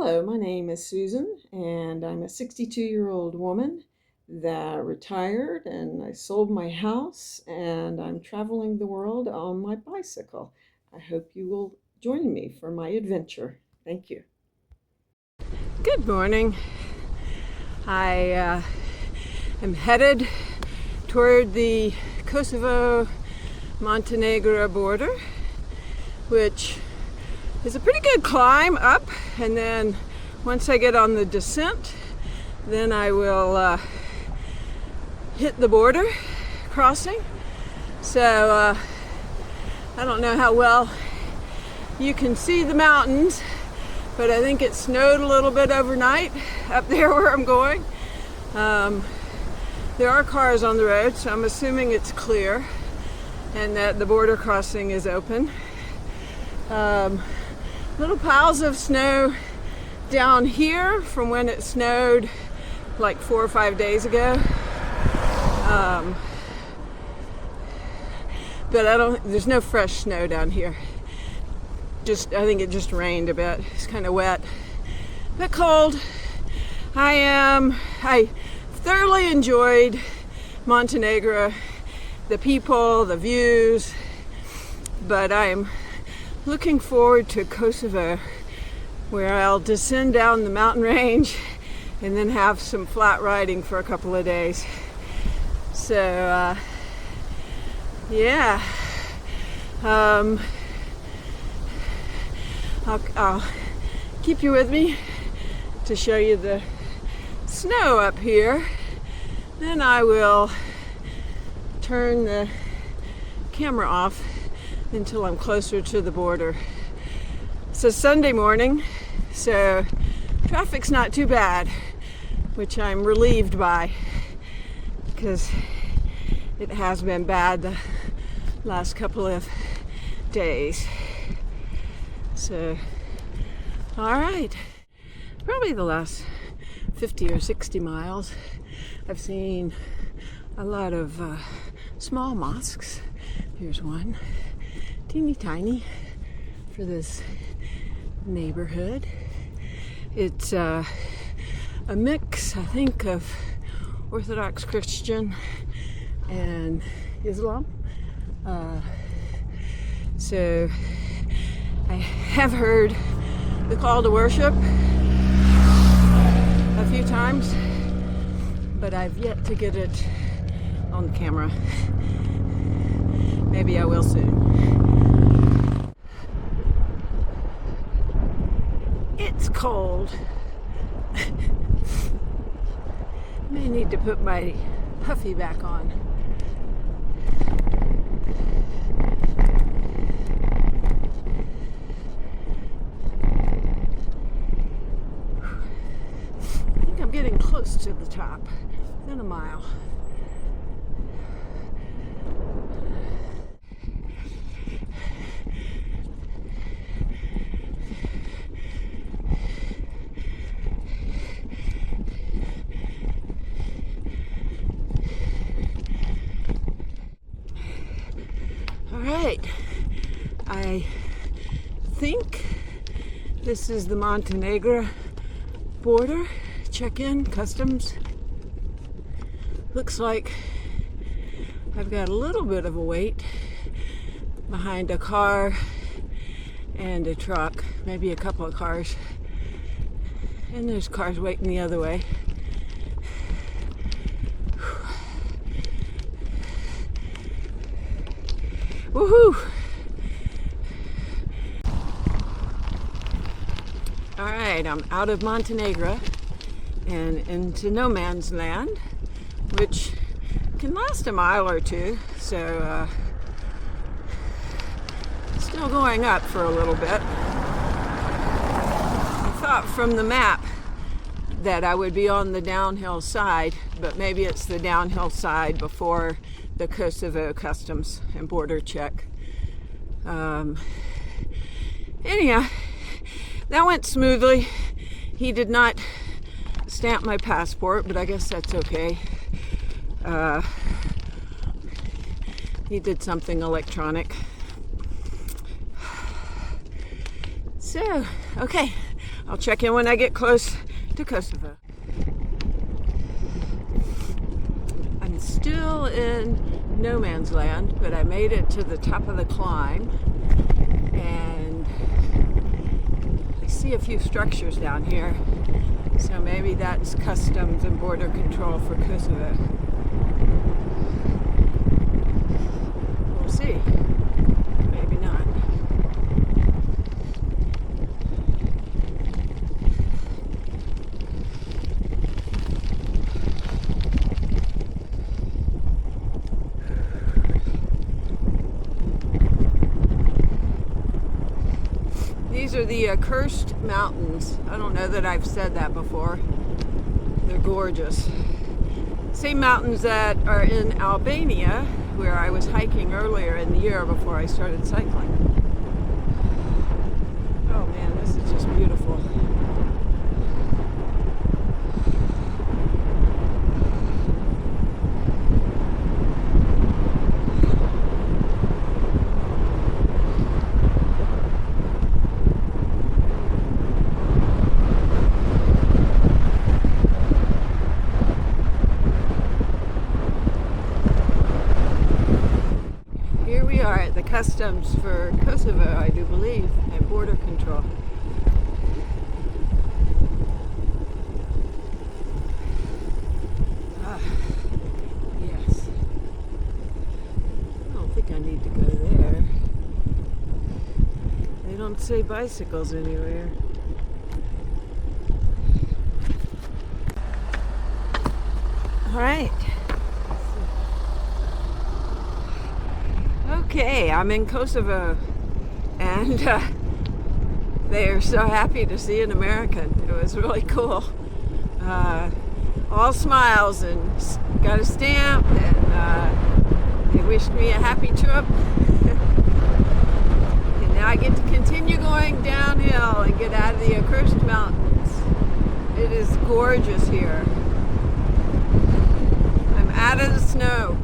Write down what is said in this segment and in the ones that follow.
Hello, my name is Susan, and I'm a 62-year-old woman that retired, and I sold my house, and I'm traveling the world on my bicycle. I hope you will join me for my adventure. Thank you. Good morning. I am headed toward the Kosovo Montenegro border, which is a pretty good climb up, and then once I get on the descent, then I will hit the border crossing. So I don't know how well you can see the mountains, but I think it snowed a little bit overnight up there where I'm going. There are cars on the road, so I'm assuming it's clear and that the border crossing is open. Little piles of snow down here from when it snowed like 4 or 5 days ago. But there's no fresh snow down here. I think it just rained a bit. It's kind of wet, but cold. I thoroughly enjoyed Montenegro, the people, the views, but I'm looking forward to Kosovo, where I'll descend down the mountain range and then have some flat riding for a couple of days. So yeah, I'll keep you with me to show you the snow up here. Then I will turn the camera off until I'm closer to the border. It's a Sunday morning, so traffic's not too bad, which I'm relieved by, because it has been bad the last couple of days. So, all right, probably the last 50 or 60 miles, I've seen a lot of small mosques. Here's one. Teeny tiny for this neighborhood. It's a mix, I think, of Orthodox Christian and Islam. So I have heard the call to worship a few times, but I've yet to get it on camera. Maybe I will soon. It's cold. May need to put my puffy back on. I think I'm getting close to the top, within a mile. Right, I think this is the Montenegro border. Check-in, customs. Looks like I've got a little bit of a wait behind a car and a truck, maybe a couple of cars, and there's cars waiting the other way. Woohoo! All right, I'm out of Montenegro and into no man's land, which can last a mile or two, so still going up for a little bit. I thought from the map that I would be on the downhill side, but maybe it's the downhill side before the Kosovo customs and border check. Anyhow, that went smoothly. He did not stamp my passport, but I guess that's okay. He did something electronic. So, okay, I'll check in when I get close to Kosovo. I'm still in no man's land, but I made it to the top of the climb, and I see a few structures down here, so maybe that's customs and border control for Kosovo. We'll see. Maybe not. These are the Cursed Mountains. I don't know that I've said that before. They're gorgeous. Same mountains that are in Albania, where I was hiking earlier in the year before I started cycling. Oh man, this is just beautiful. Customs for Kosovo, I do believe, and border control. Yes. I don't think I need to go there. They don't say bicycles anywhere. All right. Okay, I'm in Kosovo, and they are so happy to see an American. It was really cool. All smiles, and got a stamp, and they wished me a happy trip. And now I get to continue going downhill and get out of the accursed mountains. It is gorgeous here. I'm out of the snow.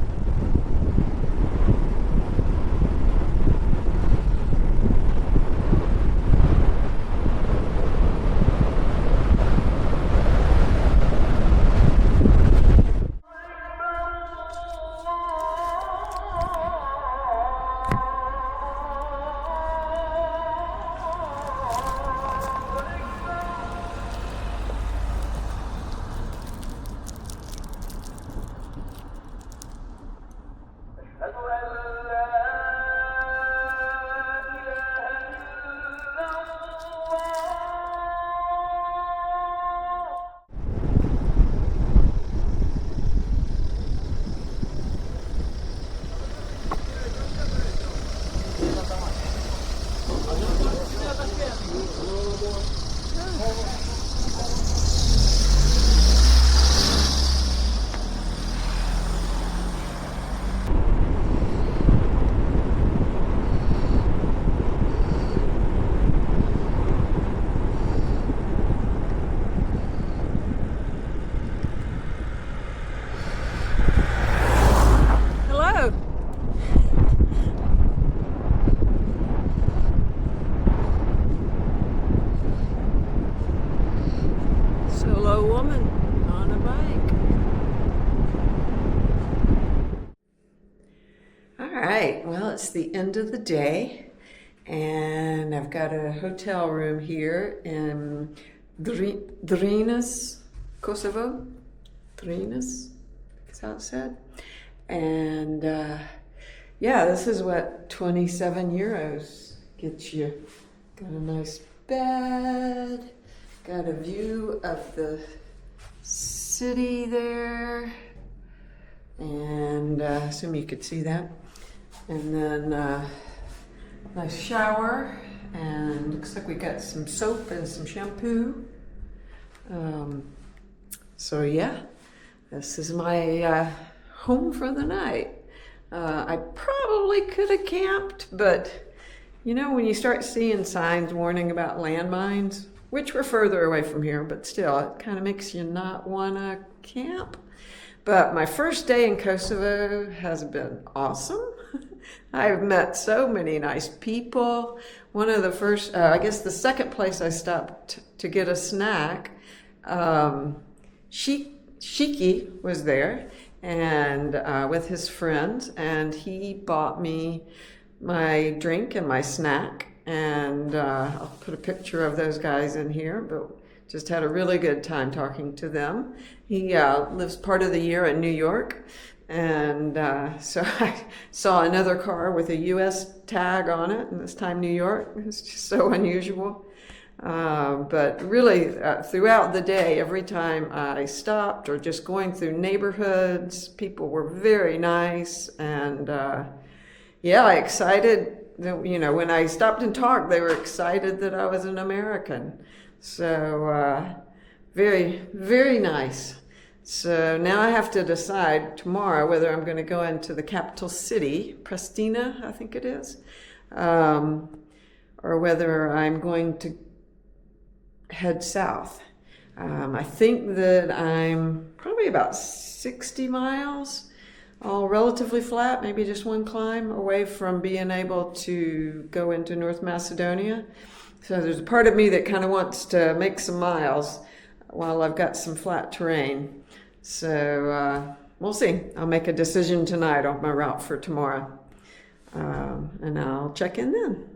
It's the end of the day, and I've got a hotel room here in Drinas, Kosovo. Drinas, is how it's said. And yeah, this is what 27 euros gets you. Got a nice bed, got a view of the city there, and I assume you could see that. And then nice shower, and looks like we got some soap and some shampoo. So yeah, this is my home for the night. I probably could have camped, but you know, when you start seeing signs warning about landmines, which were further away from here, but still, it kind of makes you not want to camp. But my first day in Kosovo has been awesome. I've met so many nice people. One of the first, I guess the second place I stopped to get a snack, Shiki was there and with his friends, and he bought me my drink and my snack. And I'll put a picture of those guys in here, but just had a really good time talking to them. He lives part of the year in New York. And so I saw another car with a U.S. tag on it, and this time New York. It's just so unusual. But really, throughout the day, every time I stopped or just going through neighborhoods, people were very nice. And yeah, excited that, you know, when I stopped and talked, they were excited that I was an American. So very, very nice. So now I have to decide tomorrow whether I'm going to go into the capital city, Pristina, I think it is, or whether I'm going to head south. I think that I'm probably about 60 miles, all relatively flat, maybe just one climb away from being able to go into North Macedonia. So there's a part of me that kind of wants to make some miles while I've got some flat terrain. So we'll see. I'll make a decision tonight on my route for tomorrow. And I'll check in then.